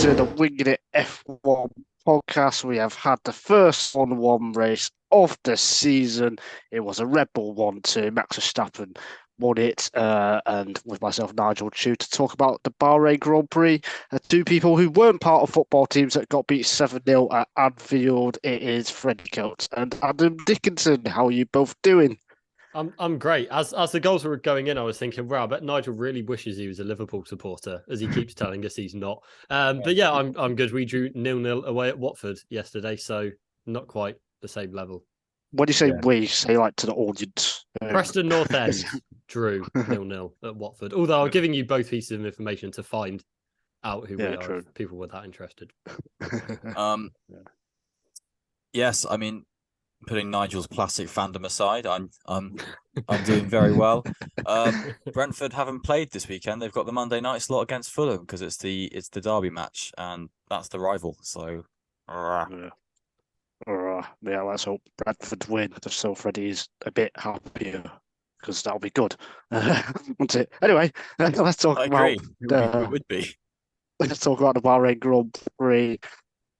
to the Winging It F1 podcast. We have had the first 1-1 race of the season. It was a Red Bull 1-2. Max Verstappen won it, and with myself, Nigel Chew, to talk about the Bahrain Grand Prix. Two people who weren't part of football teams that got beat 7-0 at Anfield. It is Freddie Coates and Adam Dickinson. How are you both doing? I'm great. As the goals were going in, I was thinking, wow, I bet Nigel really wishes he was a Liverpool supporter, as he keeps telling us he's not. But yeah, I'm good. We drew 0-0 away at Watford yesterday, so not quite the same level. When you say we, say like to the audience. Preston North End drew 0-0 at Watford. Although I'm giving you both pieces of information to find out who we are, true. if people were that interested. Yes, I mean, putting Nigel's plastic fandom aside, I'm doing very well. Brentford haven't played this weekend. They've got the Monday night slot against Fulham because it's the derby match, and that's the rival. So, yeah, let's hope Bradford win. Just so Freddie is a bit happier, because that'll be good. Won't it? Anyway, let's talk about. It would be. Let's talk about the Bahrain Grand Prix.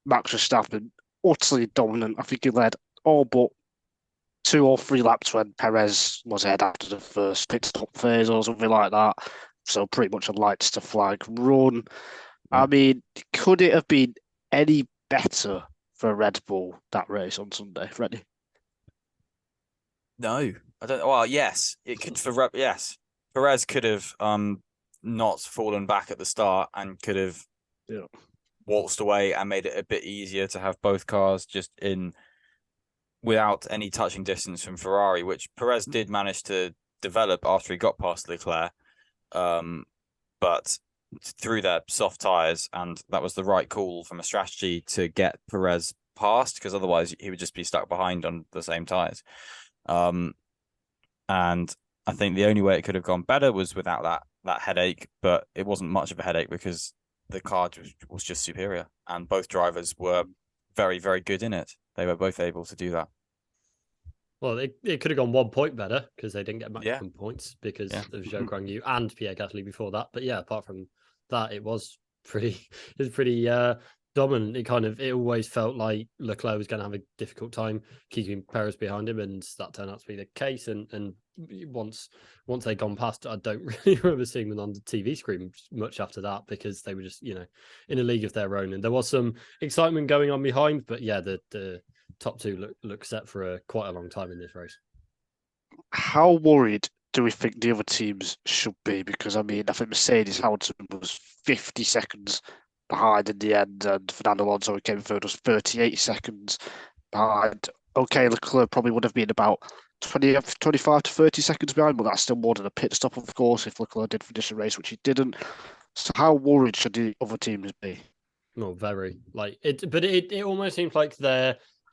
Max Verstappen, utterly dominant. I think he led all but 2 or 3 laps when Perez was ahead after the first pit stop phase or something like that. So pretty much a lights to flag run. I mean, could it have been any better for Red Bull, that race on Sunday, Freddie? No, I don't. Well, yes, it could for yes. Perez could have not fallen back at the start and could have waltzed away and made it a bit easier to have both cars just in without any touching distance from Ferrari, which Perez did manage to develop after he got past Leclerc, but through their soft tyres, and that was the right call from a strategy to get Perez past, because otherwise he would just be stuck behind on the same tyres. And I think the only way it could have gone better was without that headache, but it wasn't much of a headache because the car was just superior, and both drivers were very, very good in it. They were both able to do that. Well, it could have gone 1 point better because they didn't get maximum points because of Zhou Guanyu and Pierre Gasly before that. But yeah, apart from that, it was pretty dominant. It always felt like Leclerc was going to have a difficult time keeping Perez behind him, and that turned out to be the case. And once they'd gone past, I don't really remember seeing them on the TV screen much after that, because they were just in a league of their own, and there was some excitement going on behind. But yeah, the top two look set for quite a long time in this race. How worried do we think the other teams should be? Because I mean, I think Mercedes Hamilton was 50 seconds behind in the end, and Fernando Alonso, who came third, was 38 seconds behind. Okay, Leclerc probably would have been about 25 to 30 seconds behind, but that's still more than a pit stop, of course, if Leclerc did finish the race, which he didn't. So how worried should the other teams be? No, very. But it almost seems like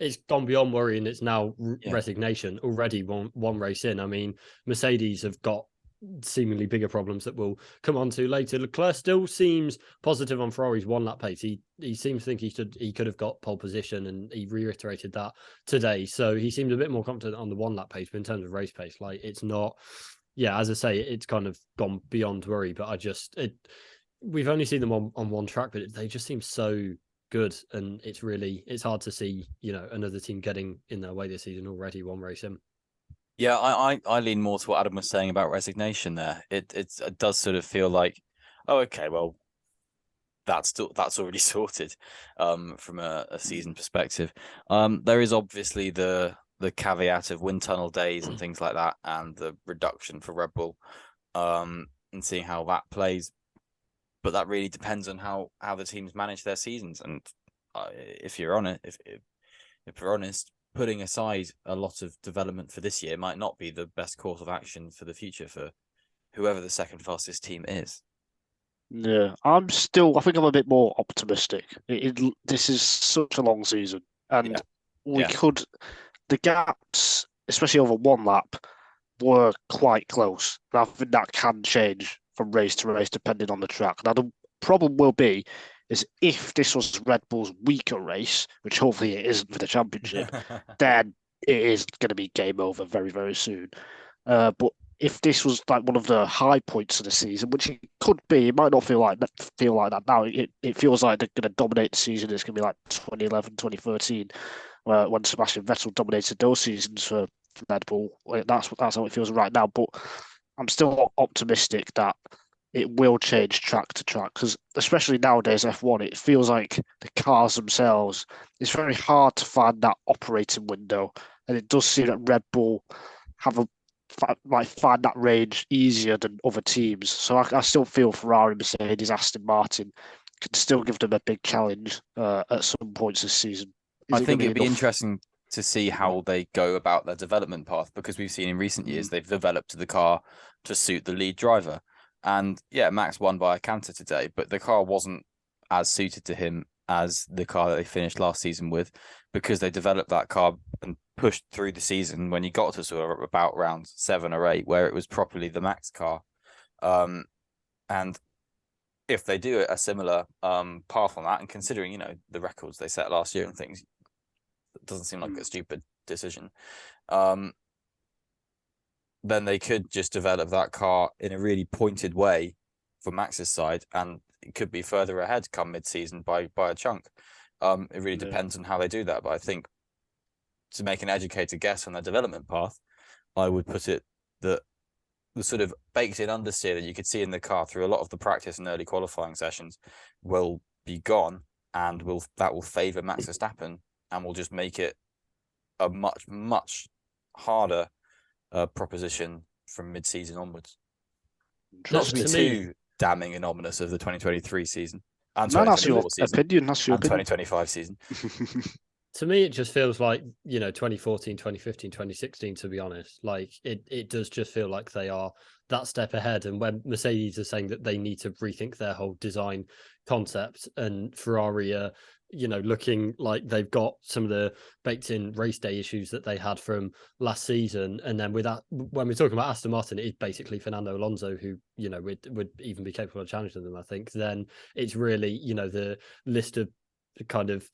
it's gone beyond worry, and it's now resignation already. One race in. I mean, Mercedes have got seemingly bigger problems that we'll come on to later. Leclerc still seems positive on Ferrari's 1 lap pace. He seems to think he could have got pole position, and he reiterated that today. So he seemed a bit more confident on the 1 lap pace, but in terms of race pace, like, it's not. Yeah, as I say, it's kind of gone beyond worry. But we've only seen them on one track, but they just seem so good, and it's hard to see another team getting in their way this season already, 1 race in. Yeah, I lean more to what Adam was saying about resignation there. It does sort of feel like, oh, okay, well, that's already sorted from a season perspective. There is obviously the caveat of wind tunnel days and things like that, and the reduction for Red Bull, and seeing how that plays. But that really depends on how the teams manage their seasons. And if you're on it, if we're honest, putting aside a lot of development for this year might not be the best course of action for the future for whoever the second fastest team is. Yeah, I think I'm a bit more optimistic. This is such a long season, and the gaps, especially over 1 lap, were quite close. And I think that can change from race to race depending on the track. Now, the problem will be is if this was Red Bull's weaker race, which hopefully it isn't for the championship, then it is going to be game over very, very soon. But if this was like one of the high points of the season, which it could be, it might not feel like that now. It feels like they're going to dominate the season. It's going to be like 2011, 2013, when Sebastian Vettel dominated those seasons for Red Bull. That's how it feels right now. But I'm still optimistic that it will change track to track because, especially nowadays, F1, it feels like the cars themselves. It's very hard to find that operating window, and it does seem that Red Bull have find that range easier than other teams. So I still feel Ferrari, Mercedes, Aston Martin can still give them a big challenge at some points this season. I think it'd be interesting to see how they go about their development path, because we've seen in recent years they've developed the car to suit the lead driver. And yeah, Max won by a canter today, but the car wasn't as suited to him as the car that they finished last season with, because they developed that car and pushed through the season when you got to sort of about round 7 or 8, where it was properly the Max car. And if they do a similar path on that, and considering, the records they set last year and things, it doesn't seem like a stupid decision. Then they could just develop that car in a really pointed way for Max's side, and it could be further ahead come mid-season by a chunk. It really depends on how they do that, but I think to make an educated guess on their development path, I would put it that the sort of baked-in understeer that you could see in the car through a lot of the practice and early qualifying sessions will be gone, and that will favour Max Verstappen, and will just make it a much, much harder proposition from mid-season onwards. Not to be too damning and ominous of the 2023 season and 2024 season. Opinion. That's your opinion. 2025 season. To me, it just feels like 2014, 2015, 2016. To be honest, like it does just feel like they are that step ahead. And when Mercedes are saying that they need to rethink their whole design concept, and Ferrari are looking like they've got some of the baked-in race day issues that they had from last season. And then with that, when we're talking about Aston Martin, it's basically Fernando Alonso who, would even be capable of challenging them, I think. Then it's really, the list of kind of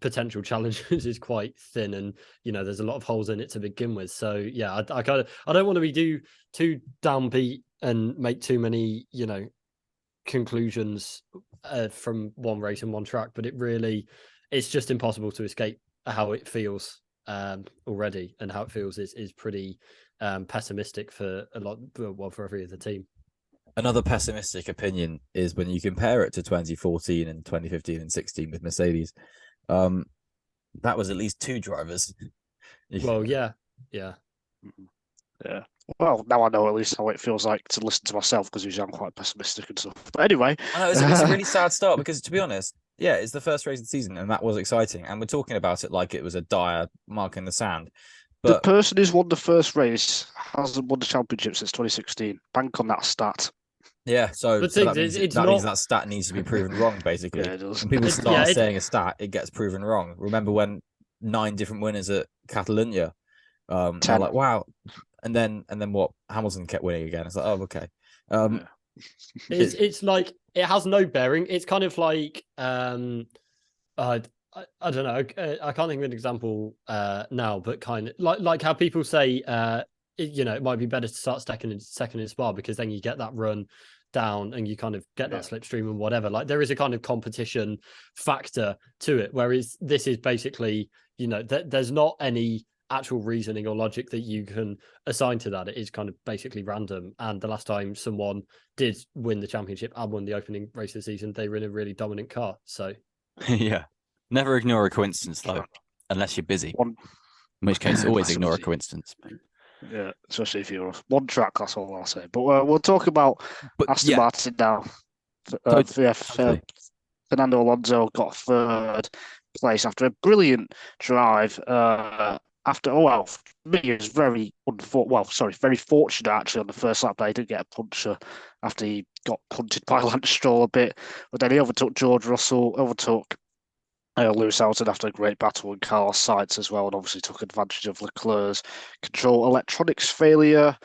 potential challenges is quite thin, and there's a lot of holes in it to begin with. So yeah, I don't want to be too downbeat and make too many conclusions from one race and one track, but it's just impossible to escape how it feels already, and how it feels is pretty pessimistic for for every other team. Another pessimistic opinion is when you compare it to 2014 and 2015 and 16 with Mercedes. That was at least 2 drivers. Well, yeah. Well, now I know at least how it feels like to listen to myself, because usually I'm quite pessimistic and stuff. But anyway, I know, it's a really sad start, because to be honest, yeah, it's the first race of the season, and that was exciting, and we're talking about it like it was a dire mark in the sand. But the person who's won the first race hasn't won the championship since 2016. Bank on that stat. Yeah, so that means that stat needs to be proven wrong, basically. Yeah, it does. When people start saying a stat, it gets proven wrong. Remember when 9 different winners at Catalonia? They're like, wow. And then what? Hamilton kept winning again. It's like, oh, okay. It's like, it has no bearing. It's kind of like I don't know. I can't think of an example now, but kind of like how people say it might be better to start second in Spa, because then you get that run down and you kind of get that slipstream and whatever. Like, there is a kind of competition factor to it, whereas this is basically, there's not any actual reasoning or logic that you can assign to that. It is kind of basically random. And the last time someone did win the championship and won the opening race of the season, they were in a really dominant car. So yeah, never ignore a coincidence though, unless you're busy. In which case, always ignore a coincidence. Yeah, especially if you're one track. That's all I'll say. But we'll talk about Aston Martin now. Fernando Alonso got 3rd place after a brilliant drive. For me, it was very fortunate actually on the first lap that he didn't get a puncture after he got punted by Lance Stroll a bit. But then he overtook George Russell, overtook Lewis Hamilton after a great battle with Carlos Sainz as well, and obviously took advantage of Leclerc's control electronics failure.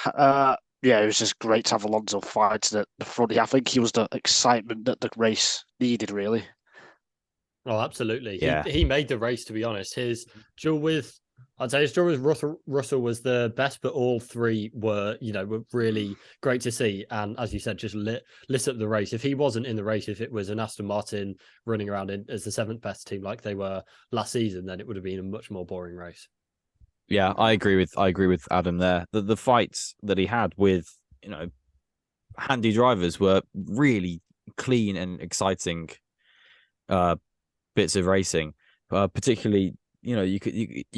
It was just great to have Alonso fighting at the front. I think he was the excitement that the race needed, really. Oh, absolutely. Yeah. He made the race, to be honest. His duel with I'd say his draw was Russell was the best, but all three were really great to see. And as you said, just lit up the race. If he wasn't in the race, if it was an Aston Martin running around as the 7th best team like they were last season, then it would have been a much more boring race. Yeah, I agree with Adam there. The fights that he had with handy drivers were really clean and exciting bits of racing, particularly. You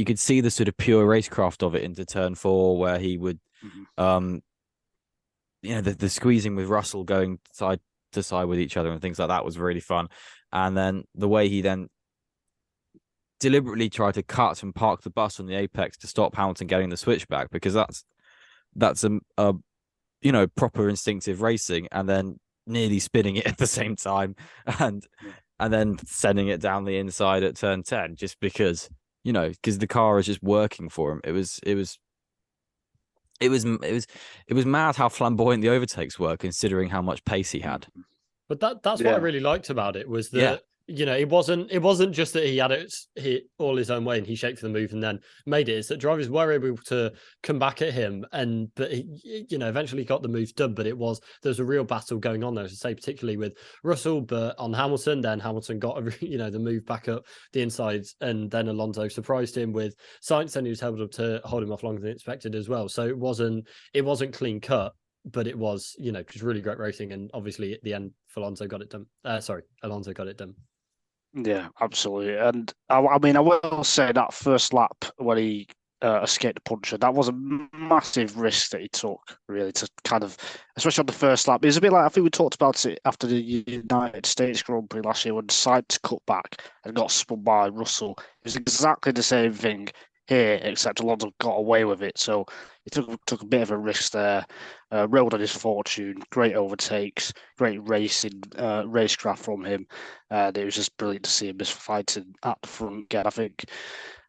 could see the sort of pure racecraft of it into turn 4, where he would, the squeezing with Russell going side to side with each other and things like that was really fun. And then the way he then deliberately tried to cut and park the bus on the apex to stop Hamilton getting the switchback, because that's a proper instinctive racing, and then nearly spinning it at the same time, and then sending it down the inside at turn 10, just because the car is just working for him. It was mad how flamboyant the overtakes were, considering how much pace he had. But that's what I really liked about it, was that it wasn't just that he had it all his own way and he shaped for the move and then made it. It's that drivers were able to come back at him, but he, eventually got the moves done. But there's a real battle going on there, as I say, particularly with Russell, but on Hamilton. Then Hamilton got the move back up the insides, and then Alonso surprised him with Sainz, and he was able to hold him off longer than expected as well. So it wasn't clean cut, but it was just really great racing. And obviously at the end, Alonso got it done. Alonso got it done. Yeah, absolutely. And I will say that first lap when he escaped the puncher, that was a massive risk that he took, really, to kind of, especially on the first lap. It was a bit like, I think we talked about it after the United States Grand Prix last year when Sainz cut back and got spun by Russell. It was exactly the same thing here, except Alonso got away with it. So he took a bit of a risk there, rode on his fortune, great overtakes, great racecraft from him. And it was just brilliant to see him just fighting at the front again. I think,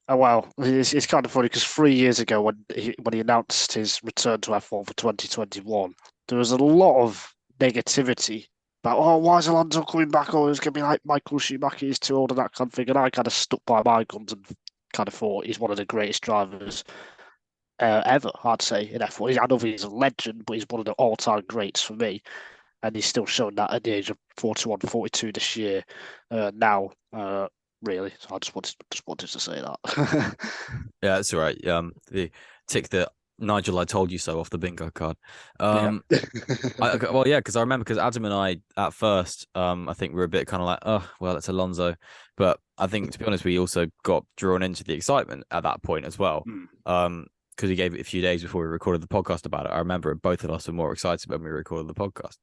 it's kind of funny because 3 years ago when he announced his return to F1 for 2021, there was a lot of negativity about, why is Alonso coming back? Oh, it's going to be like Michael Schumacher, he's too old and that kind of thing. And I kind of stuck by my guns and kind of thought he's one of the greatest drivers ever, I'd say, in F1. I don't think he's a legend, but he's one of the all-time greats for me. And he's still showing that at the age of 41, 42 this year now, really. So I just wanted to say that. Yeah, that's all right. The tick the Nigel, I told you so off the bingo card. Because I remember, because Adam and I at first, I think we were a bit kind of like, oh, well, it's Alonso. But I think, to be honest, we also got drawn into the excitement at that point as well. Because he gave it a few days before we recorded the podcast about it. I remember both of us were more excited when we recorded the podcast.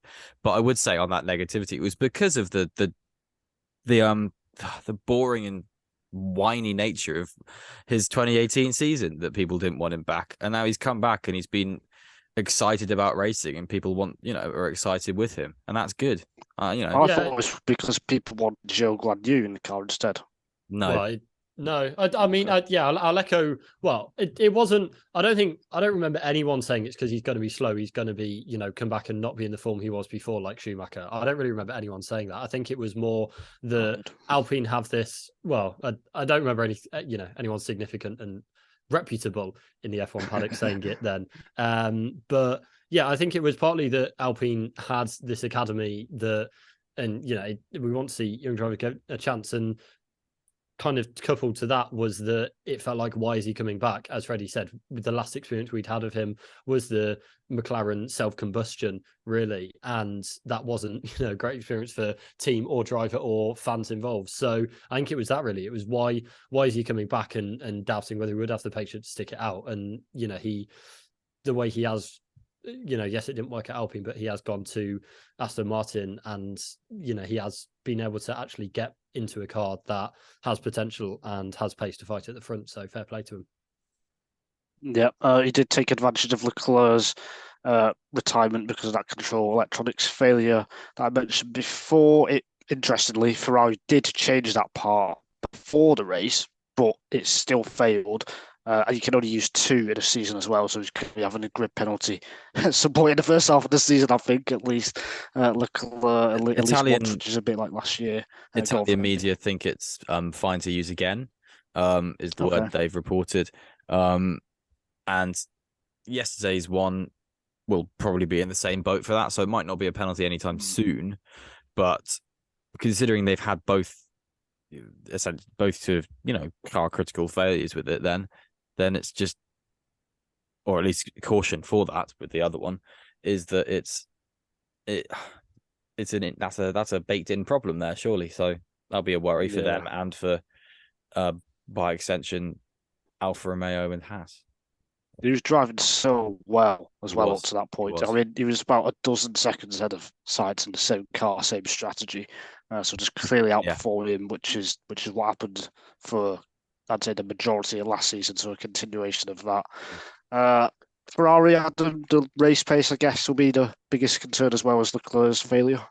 But I would say on that negativity, it was because of the boring and whiny nature of his 2018 season that people didn't want him back, and now he's come back and he's been excited about racing, and people are excited with him, and that's good. I thought it was because people want Joe Guan Yu in the car instead. No. No, I'll echo. Well, it wasn't. I don't remember anyone saying it's because he's going to be slow. He's going to be, come back and not be in the form he was before, like Schumacher. I don't really remember anyone saying that. I think it was more the Alpine have this. Well, I don't remember anyone significant and reputable in the F1 paddock saying it then. But yeah, I think it was partly that Alpine had this academy and we want to see young drivers get a chance, and kind of coupled to that was that it felt like, why is he coming back? As Freddie said, with the last experience we'd had of him was the McLaren self-combustion, really, and that wasn't a great experience for team or driver or fans involved. So I think it was that, really. It was why is he coming back, and doubting whether he would have the patience to stick it out. And the way he has, yes, it didn't work at Alpine, but he has gone to Aston Martin, and he has been able to actually get into a car that has potential and has pace to fight at the front. So fair play to him. Yeah, he did take advantage of Leclerc's retirement because of that control electronics failure that I mentioned before. Interestingly, Ferrari did change that part before the race, but it still failed. And you can only use 2 in a season as well, so he's going to be having a grid penalty at some point in the first half of the season, I think, at least. Leclerc, at least once, which is a bit like last year. Italian media think it's fine to use again, is the word they've reported. And yesterday's one will probably be in the same boat for that, so it might not be a penalty anytime soon. But considering they've had both sort of car critical failures with it, then it's just, or at least caution for that with the other one, is that that's a baked in problem there, surely. So that'll be a worry for them and for by extension Alfa Romeo and Haas. He was driving so well up to that point. I mean, he was about a dozen seconds ahead of Sainz in the same car, same strategy. So just clearly outperforming him, which is what happened for, I'd say, the majority of last season. So a continuation of that. Ferrari, Adam, the race pace, I guess, will be the biggest concern as well as Leclerc's failure.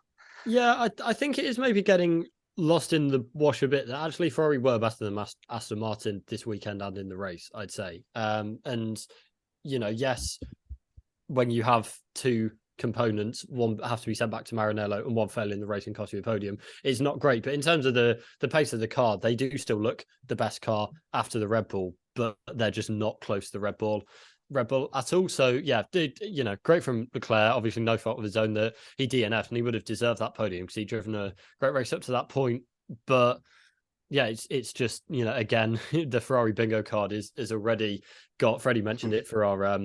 Yeah, I think it is maybe getting lost in the wash a bit that actually Ferrari were better than Aston Martin this weekend and in the race, I'd say. And yes, when you have two components, one have to be sent back to Maranello and one fell in the race and cost you a podium, it's not great. But in terms of the pace of the car, they do still look the best car after the Red Bull, but they're just not close to the Red Bull at all. So yeah, great from Leclerc. Obviously, no fault of his own that he DNF'd, and he would have deserved that podium because he'd driven a great race up to that point. But yeah, it's just again, the Ferrari bingo card is already got. Freddie mentioned it for our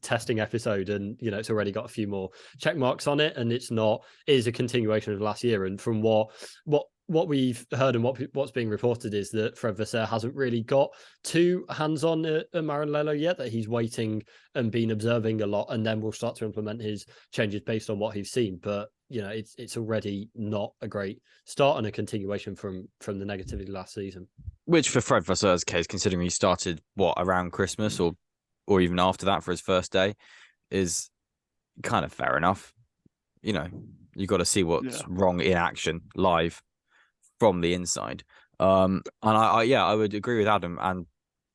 testing episode, and it's already got a few more check marks on it, and it is a continuation of last year. And from what we've heard and what's being reported is that Fred Vasseur hasn't really got too hands-on at Maranello yet, that he's waiting and been observing a lot, and then we'll start to implement his changes based on what he's seen. But it's already not a great start and a continuation from the negativity last season. Which for Fred Vasseur's case, considering he started around Christmas or even after that for his first day, is kind of fair enough. You got to see what's wrong in action live from the inside. And I would agree with Adam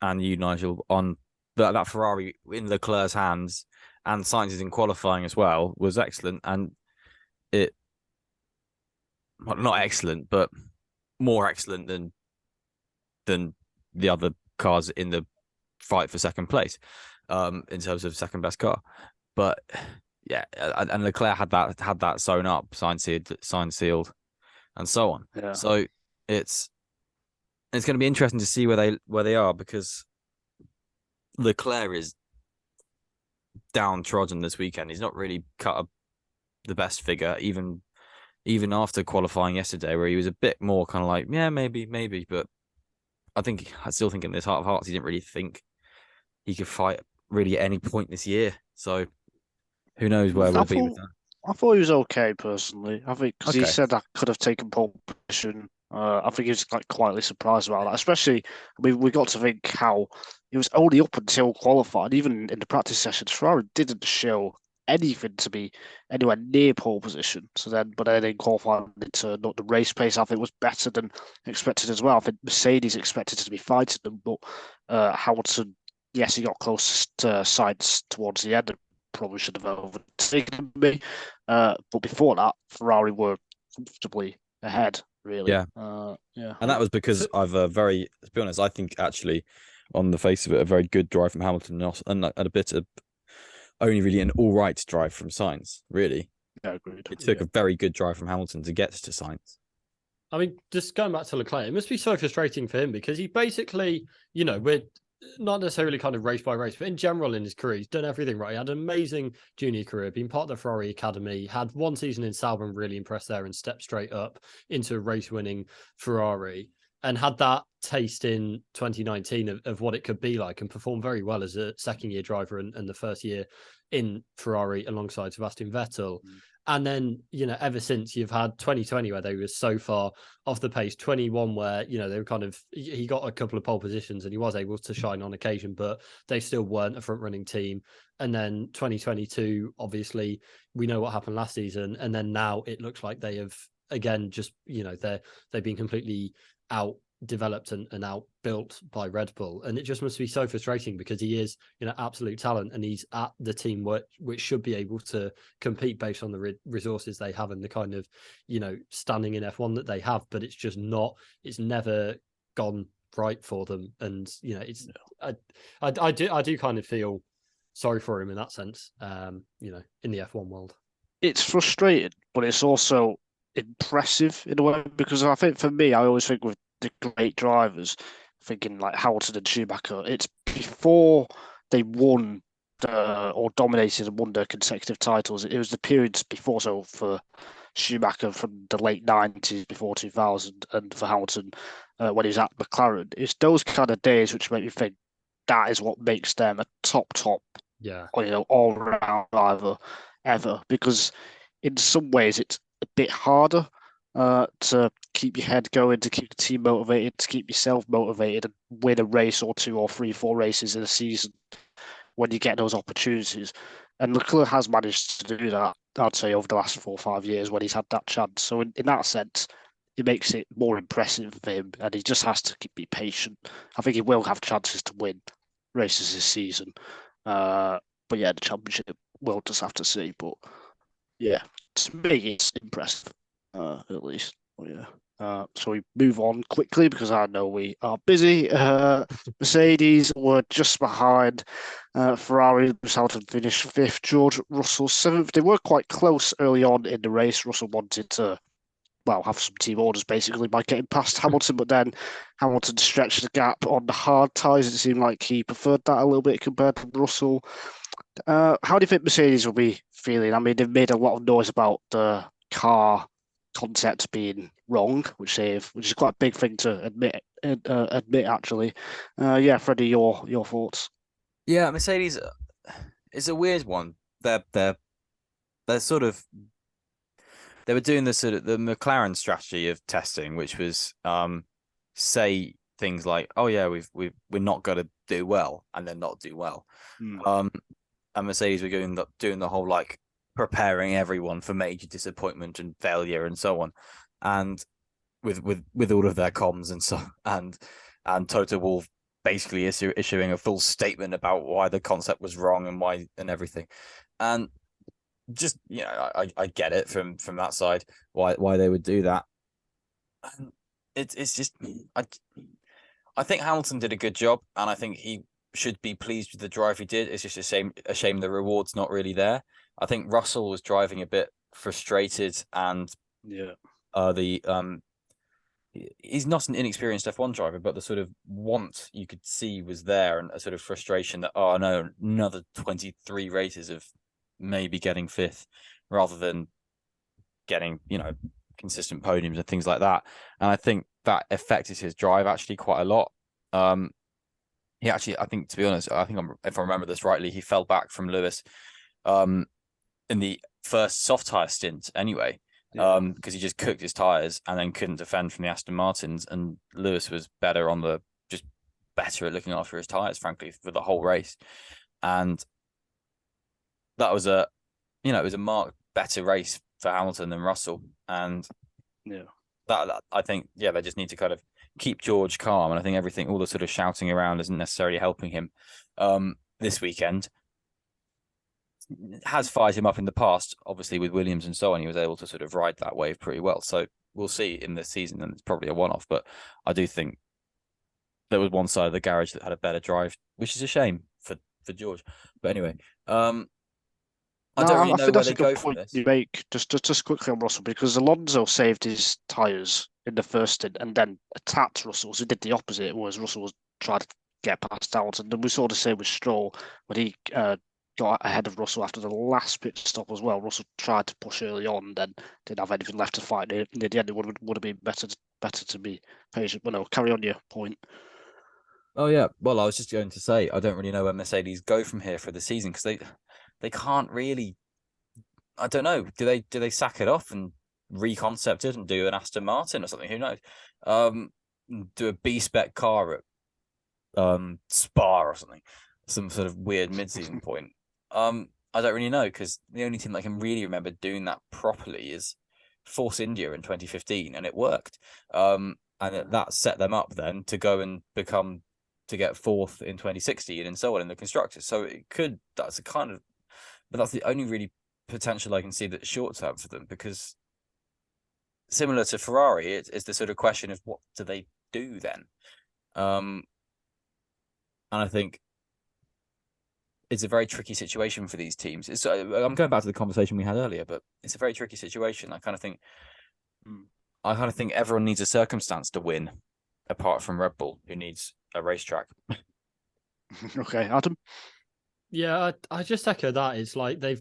and you, Nigel, on that Ferrari in Leclerc's hands and Sainz's in qualifying as well was excellent. And not excellent, but more excellent than the other cars in the fight for second place, in terms of second best car. But yeah, and Leclerc had that sewn up, sign sealed, and so on. Yeah. So it's going to be interesting to see where they are, because Leclerc is downtrodden this weekend. He's not really cut up the best figure, even after qualifying yesterday, where he was a bit more kind of like, yeah, maybe. But I still think in his heart of hearts, he didn't really think he could fight really at any point this year. So who knows where we'll be with that. I thought he was okay personally. I think because he said I could have taken pole position. I think he was quietly surprised about that. Especially, we got to think how he was only up until qualifying. Even in the practice sessions, Ferrari didn't show anything to be anywhere near pole position. But then in qualifying into the race pace, I think was better than expected as well. I think Mercedes expected to be fighting them, but Hamilton, yes, he got close to Sainz towards the end. Probably should have overtaken me. But before that, Ferrari were comfortably ahead, really. Yeah. And that was because of to be honest, I think actually, on the face of it, a very good drive from Hamilton and a bit of only really an all right drive from Sainz, really. Yeah, agreed. It took a very good drive from Hamilton to get to Sainz. I mean, just going back to Leclerc, it must be so frustrating for him because he basically, we're not necessarily kind of race by race, but in general in his career, he's done everything right. He had an amazing junior career, been part of the Ferrari Academy, had one season in Sauber and really impressed there and stepped straight up into a race-winning Ferrari, and had that taste in 2019 of what it could be like, and performed very well as a second-year driver and the first year in Ferrari alongside Sebastian Vettel. And then, ever since, you've had 2020 where they were so far off the pace, 21 where, they were he got a couple of pole positions and he was able to shine on occasion, but they still weren't a front running team. And then 2022, obviously, we know what happened last season. And then now it looks like they have, again, just, they've been completely out developed and outbuilt by Red Bull, and it just must be so frustrating because he is absolute talent and he's at the team which should be able to compete based on the resources they have and the kind of standing in F1 that they have, but it's just not, it's never gone right for them. And it's I do kind of feel sorry for him in that sense. In the F1 world, it's frustrating, but it's also impressive in a way because I think for me, I always think with the great drivers, thinking like Hamilton and Schumacher, it's before they won or dominated and won their consecutive titles. It was the periods before. So for Schumacher from the late 90s before 2000, and for Hamilton when he was at McLaren, it's those kind of days which make me think that is what makes them a top yeah, all round driver ever. Because in some ways it's a bit harder to keep your head going, to keep the team motivated, to keep yourself motivated, and win a race or two or three, four races in a season when you get those opportunities. And Leclerc has managed to do that, I'd say, over the last 4 or 5 years when he's had that chance. So in that sense, it makes it more impressive for him, and he just has to be patient. I think he will have chances to win races this season. But yeah, the championship we'll just have to see. But yeah, to me, it's impressive, at least. But yeah. So we move on quickly because I know we are busy. Mercedes were just behind Ferrari. Hamilton finished fifth. George Russell seventh. They were quite close early on in the race. Russell wanted to, have some team orders basically by getting past Hamilton, but then Hamilton stretched the gap on the hard tyres. It seemed like he preferred that a little bit compared to Russell. How do you think Mercedes will be feeling? I mean, they've made a lot of noise about the car concept being wrong, which is quite a big thing to admit. Admit actually. Yeah, Freddie, your thoughts? Yeah, Mercedes is a weird one. They're sort of they were doing the sort of the McLaren strategy of testing, which was say things like, "Oh yeah, we're not going to do well," and then not do well. And Mercedes were doing the whole like preparing everyone for major disappointment and failure and so on, and with all of their comms and so and Toto Wolff basically issuing a full statement about why the concept was wrong and why and everything, and just I get it from that side why they would do that. And it's just I think Hamilton did a good job, and I think he should be pleased with the drive he did. It's just a shame the reward's not really there. I think Russell was driving a bit frustrated, and he's not an inexperienced F1 driver, but the sort of want you could see was there, and a sort of frustration that, oh no, another 23 races of maybe getting fifth rather than getting, consistent podiums and things like that. And I think that affected his drive actually quite a lot. He actually, I think, to be honest, if I remember this rightly, he fell back from Lewis in the first soft tire stint anyway, because he just cooked his tires and then couldn't defend from the Aston Martins, and Lewis was better at looking after his tires, frankly, for the whole race. And that was it was a marked better race for Hamilton than Russell. And that I think, they just need to kind of keep George calm. And I think all the sort of shouting around isn't necessarily helping him this weekend. Has fired him up in the past, obviously with Williams and so on. He was able to sort of ride that wave pretty well. So we'll see in this season, and it's probably a one-off. But I do think there was one side of the garage that had a better drive, which is a shame for George. But anyway, I don't really know where they go from this. You make just quickly on Russell, because Alonso saved his tyres in the first stint and then attacked Russell. So he did the opposite, whereas Russell was trying to get past Hamilton. And we saw the same with Stroll when he got ahead of Russell after the last pit stop as well. Russell tried to push early on, then didn't have anything left to fight. In the end, it would have been better to be patient. But no, carry on your point. Oh yeah, well, I was just going to say I don't really know where Mercedes go from here for the season, because they can't really. I don't know. Do they sack it off and reconcept it and do an Aston Martin or something? Who knows? Do a B-spec car at Spa or something, some sort of weird mid-season point. I don't really know, because the only team I can really remember doing that properly is Force India in 2015, and it worked. And that set them up then to go and to get fourth in 2016 and so on in the constructors. So but that's the only really potential I can see that's short term for them, because similar to Ferrari, it's the sort of question of what do they do then? And I think it's a very tricky situation for these teams. I'm going back to the conversation we had earlier, but it's a very tricky situation. I kind of think everyone needs a circumstance to win, apart from Red Bull, who needs a racetrack. Okay, Adam. Yeah, I just echo that. It's like they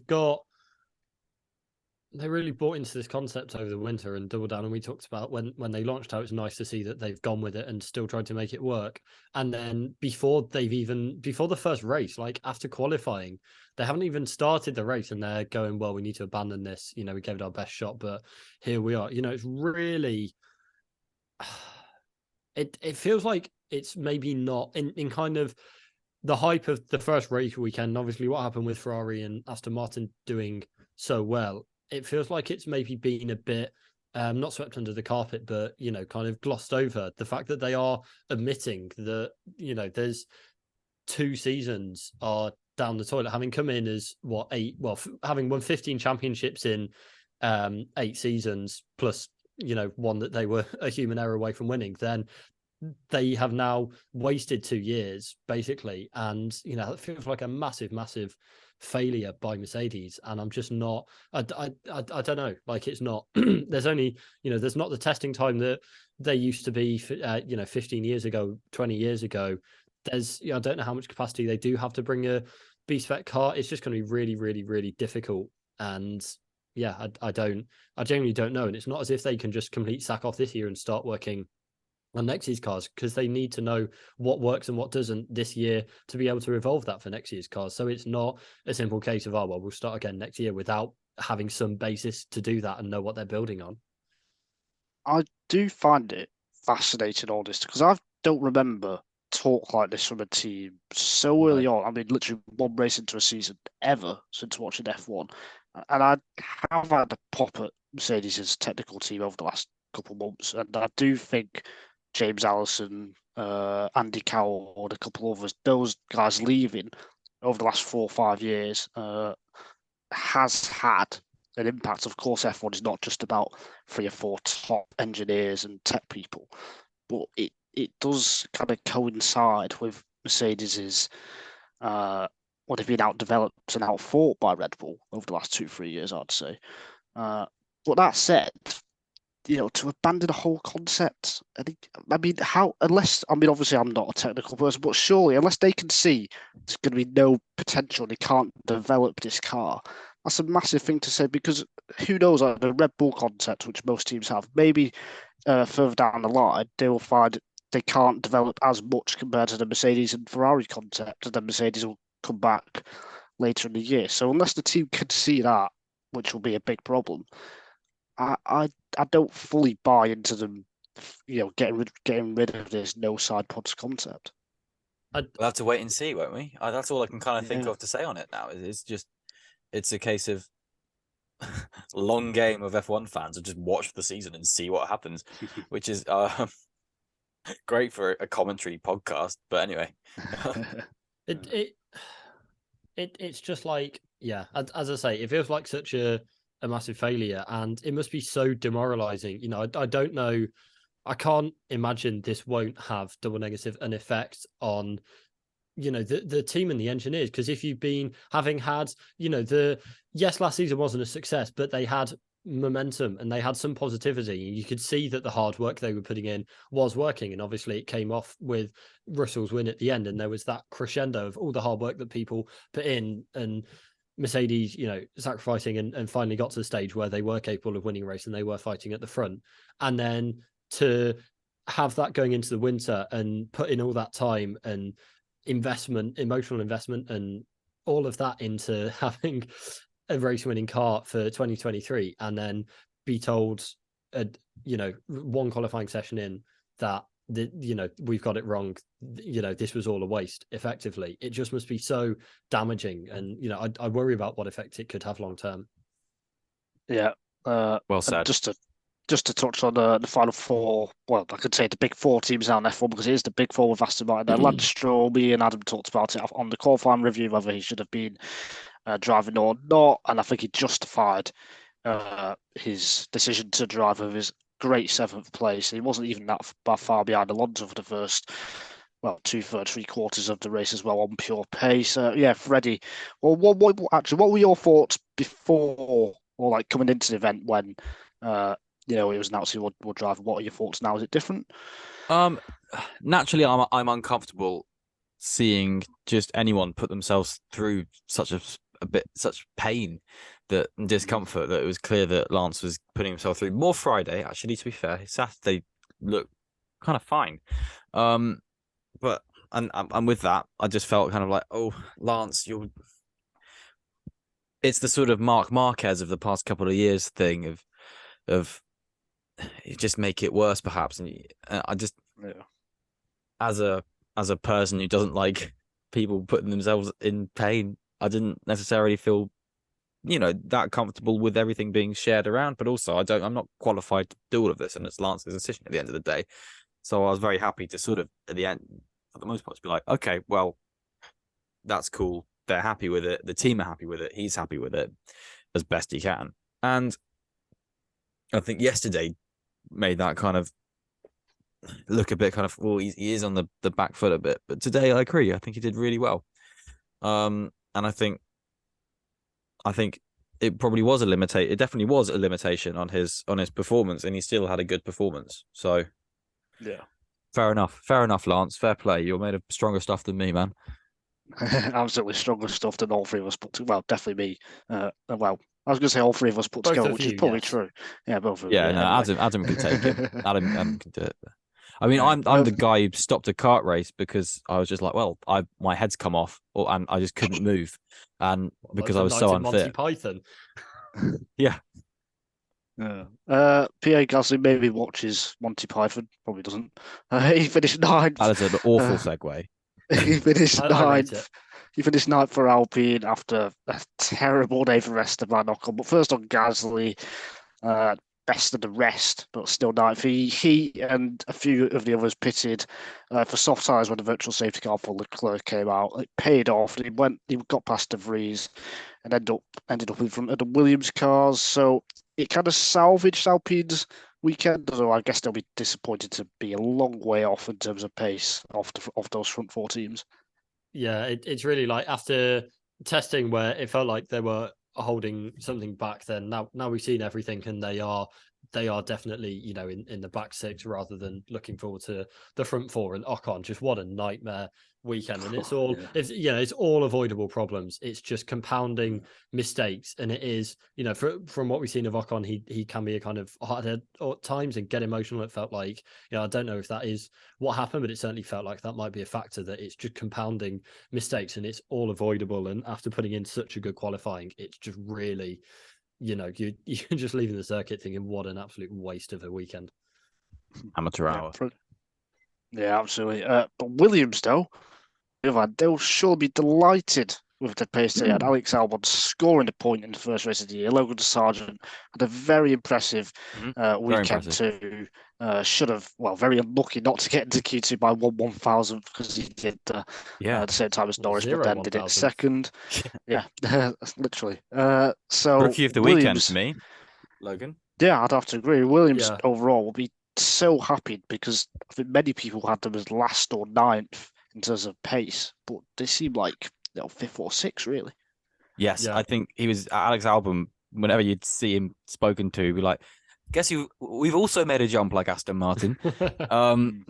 really bought into this concept over the winter and doubled down. And we talked about when they launched how it's nice to see that they've gone with it and still tried to make it work. And then before the first race, like after qualifying, they haven't even started the race and they're going, well, we need to abandon this. We gave it our best shot, but here we are. It's really, it feels like it's maybe not in kind of the hype of the first race weekend. Obviously, what happened with Ferrari and Aston Martin doing so well, it feels like it's maybe been a bit not swept under the carpet, but kind of glossed over. The fact that they are admitting that there's 2 seasons are down the toilet, having come in as having won 15 championships in 8 seasons, plus one that they were a human error away from winning. Then they have now wasted 2 years basically, and it feels like a massive failure by Mercedes. And I'm just not, I don't know, like it's not there's only there's not the testing time that they used to be 15 years ago, 20 years ago. There's I don't know how much capacity they do have to bring a B spec car. It's just going to be really difficult. And yeah, I genuinely don't know. And it's not as if they can just complete sack off this year and start working on next year's cars, because they need to know what works and what doesn't this year to be able to evolve that for next year's cars. So it's not a simple case of, oh, well, we'll start again next year, without having some basis to do that and know what they're building on. I do find it fascinating, all this, because I don't remember talk like this from a team so early on. I mean, literally one race into a season ever since watching F1. And I have had a pop at Mercedes' technical team over the last couple of months. And I do think James Allison, Andy Cowell, and a couple of others, those guys leaving over the last 4 or 5 years has had an impact. Of course, F1 is not just about 3 or 4 top engineers and tech people, but it does kind of coincide with Mercedes's what they've been outdeveloped and outfought by Red Bull over the last 2-3 years, I'd say. But that said, to abandon a whole concept, I mean, obviously I'm not a technical person, but surely, unless they can see there's going to be no potential, they can't develop this car. That's a massive thing to say, because who knows, like the Red Bull concept, which most teams have, maybe further down the line, they will find they can't develop as much compared to the Mercedes and Ferrari concept, and then Mercedes will come back later in the year. So unless the team can see that, which will be a big problem, I don't fully buy into them, getting rid of this no side pods concept. We'll have to wait and see, won't we? That's all I can kind of think of to say on it now. It's a case of long game of F1 fans, and just watch the season and see what happens, which is great for a commentary podcast. But anyway, it's just like, yeah, as I say, it feels like such a massive failure, and it must be so demoralizing. I don't know. I can't imagine this won't have double negative an effect on the team and the engineers, because if you've been having had last season wasn't a success, but they had momentum and they had some positivity. You could see that the hard work they were putting in was working, and obviously it came off with Russell's win at the end, and there was that crescendo of all the hard work that people put in, and Mercedes sacrificing and finally got to the stage where they were capable of winning a race and they were fighting at the front. And then to have that going into the winter and put in all that time and investment, emotional investment, and all of that into having a race winning car for 2023, and then be told one qualifying session in that we've got it wrong, this was all a waste. Effectively, it just must be so damaging, and I worry about what effect it could have long term. Yeah. Well said. Just to touch on the final 4, well, I could say the big 4 teams now in F1, because it is the big 4 with Aston Martin. Lance Stroll, me and Adam talked about it on the qualifying review, whether he should have been driving or not, and I think he justified his decision to drive with his great 7th place. He wasn't even that far behind Alonso for the first, well, 2/3, 3/4 of the race as well on pure pace. Yeah, Freddie. Well, what were your thoughts before or like coming into the event when, it was announced he would drive? What are your thoughts now? Is it different? Naturally, I'm uncomfortable seeing just anyone put themselves through such such pain and discomfort that it was clear that Lance was putting himself through. More Friday, actually, to be fair. Saturday looked kind of fine. But and with that, I just felt kind of like, oh, Lance, it's the sort of Marc Marquez of the past couple of years thing of you just make it worse, perhaps. And I just, as a person who doesn't like people putting themselves in pain, I didn't necessarily feel, that comfortable with everything being shared around. But also, I'm not qualified to do all of this, and it's Lance's decision at the end of the day. So I was very happy to sort of, at the end, for the most part, to be like, okay, well, that's cool. They're happy with it. The team are happy with it. He's happy with it as best he can. And I think yesterday made that kind of look a bit kind of, well, he is on the back foot a bit. But today, I agree. I think he did really well. And I think it probably was it definitely was a limitation on his performance, and he still had a good performance. So yeah, fair enough, Lance. Fair play. You're made of stronger stuff than me, man. Absolutely stronger stuff than all three of us put together. Well, definitely me. Well, I was going to say all three of us put together, which is probably true. Yeah, both of you. Yeah, no, anyway. Adam could take him. Adam can do it. I mean, I'm the guy who stopped a kart race because I was just like, well, my head's come off, and I just couldn't move, and because I was so unfit. Monty Python. Yeah. Pierre Gasly maybe watches Monty Python, probably doesn't. He finished 9th. That is an awful segue. He finished I 9th. He finished 9th for Alpine after a terrible day for Esteban Ocon. But first on Gasly, best of the rest, but still 9th. He and a few of the others pitted for soft tyres when the virtual safety car for Leclerc came out. It paid off. He got past De Vries and ended up in front of the Williams cars. So it kind of salvaged Alpine's weekend, although I guess they'll be disappointed to be a long way off in terms of pace off those front 4 teams. Yeah, it's really like after testing where it felt like they were holding something back, then now we've seen everything, and they are definitely, in the back 6 rather than looking forward to the front 4. And Ocon, just what a nightmare weekend. And it's all it's all avoidable problems. It's just compounding mistakes, and it is, from what we've seen of Ocon, he can be a kind of hardhead at times and get emotional. It felt like, I don't know if that is what happened, but it certainly felt like that might be a factor, that it's just compounding mistakes and it's all avoidable. And after putting in such a good qualifying, it's just really, you're just leaving the circuit thinking, what an absolute waste of a weekend. Amateur hour. Yeah, absolutely. But Williams, though, they'll surely be delighted with the pace they had. Alex Albon scoring a point in the first race of the year. Logan Sargent had a very impressive weekend too. Should have, very unlucky not to get into Q2 by 1/1000th because he did at the same time as Norris, but then did it second. Yeah, literally. So rookie of the weekend for me, Logan. Yeah, I'd have to agree. Williams overall will be so happy because I think many people had them as last or 9th in terms of pace, but they seem like 5th or 6th, really. Yes, I think he was Alex Albon. Whenever you'd see him spoken to, be like, "Guess we've also made a jump like Aston Martin," and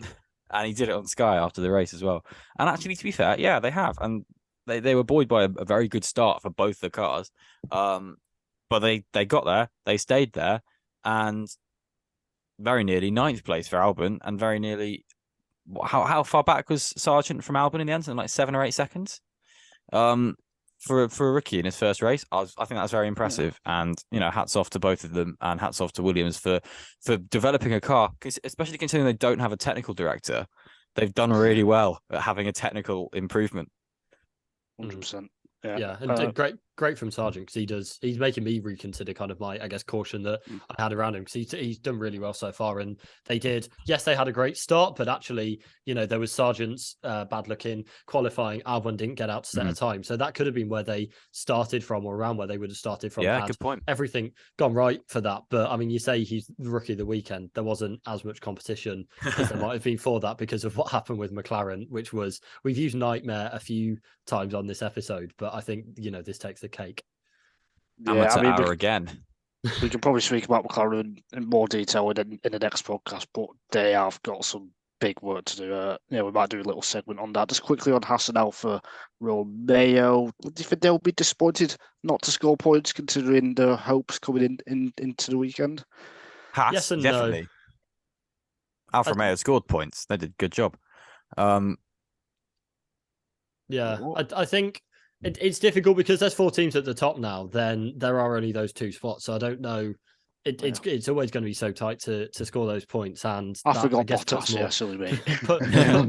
he did it on Sky after the race as well. And actually, to be fair, yeah, they have, and they were buoyed by a very good start for both the cars. But they got there, they stayed there, and very nearly 9th place for Albon, and very nearly. How far back was Sargent from Albon in the end? Something like 7 or 8 seconds. For a rookie in his first race, I think that's very impressive. And hats off to both of them, and hats off to Williams for developing a car, especially considering they don't have a technical director. They've done really well at having a technical improvement. 100%. Yeah, and great from Sargent because he's making me reconsider kind of my, I guess, caution that I had around him because he's done really well so far. And they had a great start, but actually, there was Sargent's bad luck in qualifying. Albon didn't get out to set a time. So that could have been where they started from, or around where they would have started from. Yeah, had good point. everything gone right for that. But I mean, you say he's the rookie of the weekend. There wasn't as much competition as there might have been for that because of what happened with McLaren, which was, we've used nightmare a few times on this episode, but I think, this takes the cake. Amateur hour again. We can probably speak about McLaren in more detail in the next podcast, but they have got some big work to do. We might do a little segment on that. Just quickly on Haas and Alfa Romeo. Do you think they'll be disappointed not to score points considering the hopes coming into the weekend? Haas, yes and definitely. No. Alfa Romeo scored points. They did a good job. Yeah, I think it's difficult because there's 4 teams at the top now. Then there are only those 2 spots, so I don't know. It's always going to be so tight to score those points, and I forgot Bottas. Silly me.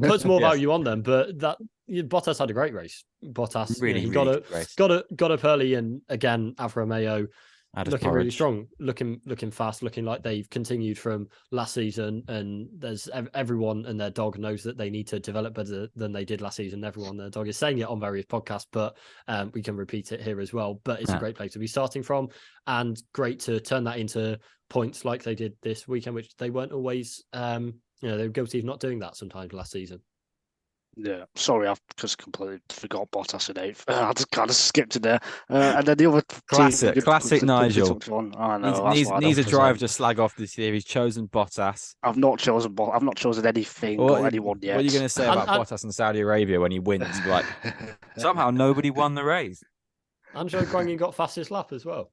puts more value on them. But Bottas had a great race. Bottas really, he really got up early, and again Alfa Romeo looking really porridge. strong, looking fast, looking like they've continued from last season. And there's everyone and their dog knows that they need to develop better than they did last season. Everyone and their dog is saying it on various podcasts, but we can repeat it here as well. But it's a great place to be starting from, and great to turn that into points like they did this weekend, which they weren't always. They were guilty of not doing that sometimes last season. Yeah, sorry, I've just completely forgot Bottas in 8th. I just kind of skipped it there. And then the other classic Nigel. I know, needs a drive to slag off this year. He's chosen Bottas. I've not chosen anything or anyone yet. What are you going to say about Bottas in Saudi Arabia when he wins? Like, somehow nobody won the race. And Joe Guanyin got fastest lap as well.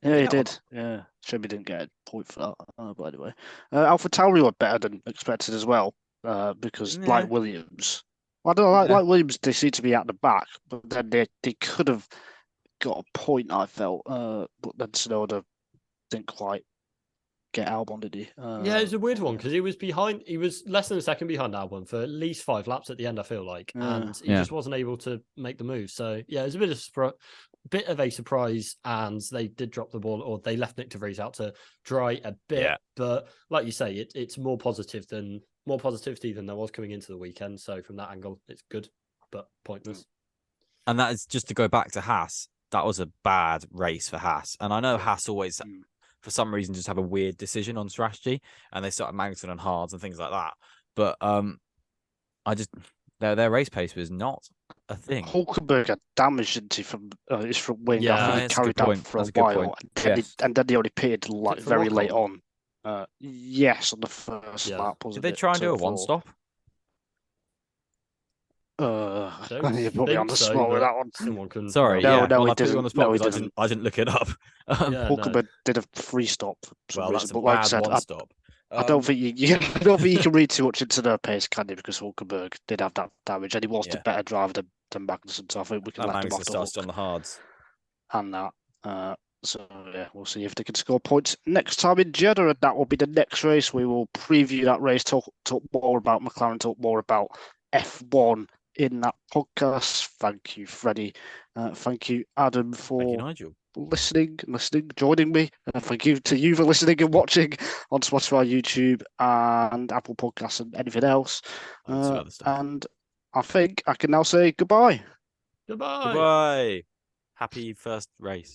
Yeah, he did. Yeah, Shelby didn't get a point for that. By the way, AlphaTauri were better than expected as well. Because like Williams, I don't know, like Williams, they seem to be at the back, but then they could have got a point, I felt. But then Tsunoda didn't quite get Albon, did he? Yeah, it's a weird one because he was behind. He was less than a second behind Albon for at least 5 laps at the end, I feel like, and he just wasn't able to make the move. So yeah, it was a bit of a surprise, and they did drop the ball, or they left Nick de Vries out to dry a bit. Yeah. But like you say, it's more positivity than there was coming into the weekend. So from that angle, it's good, but pointless. And that is just to go back to Haas. That was a bad race for Haas, and I know Haas always, for some reason, just have a weird decision on strategy, and they started Magnussen on hards and things like that. But their race pace was not a thing. Hulkenberg had damage into from his front wing. Yeah, I think he carried that for a while, and then they only pitted very late on. Yes, on the first lap. Did they try and do a one-stop? You put me on the spot with that one. Sorry, no, I put you on the spot because I didn't look it up. Hulkenberg did a 3-stop. That's a but like bad I said, one-stop. I don't think you can read too much into their pace, can you? Because Hulkenberg did have that damage, and he was the better driver than Magnussen. So I think we can let them off the hook on the hards. And that. So yeah, we'll see if they can score points next time in Jeddah, and that will be the next race. We will preview that race, talk more about McLaren, talk more about F1 in that podcast. Thank you, Freddie. Thank you, Adam, for listening, joining me. Thank you to you for listening and watching on Spotify, YouTube, and Apple Podcasts, and anything else. And I think I can now say goodbye. Goodbye. Goodbye. Happy first race.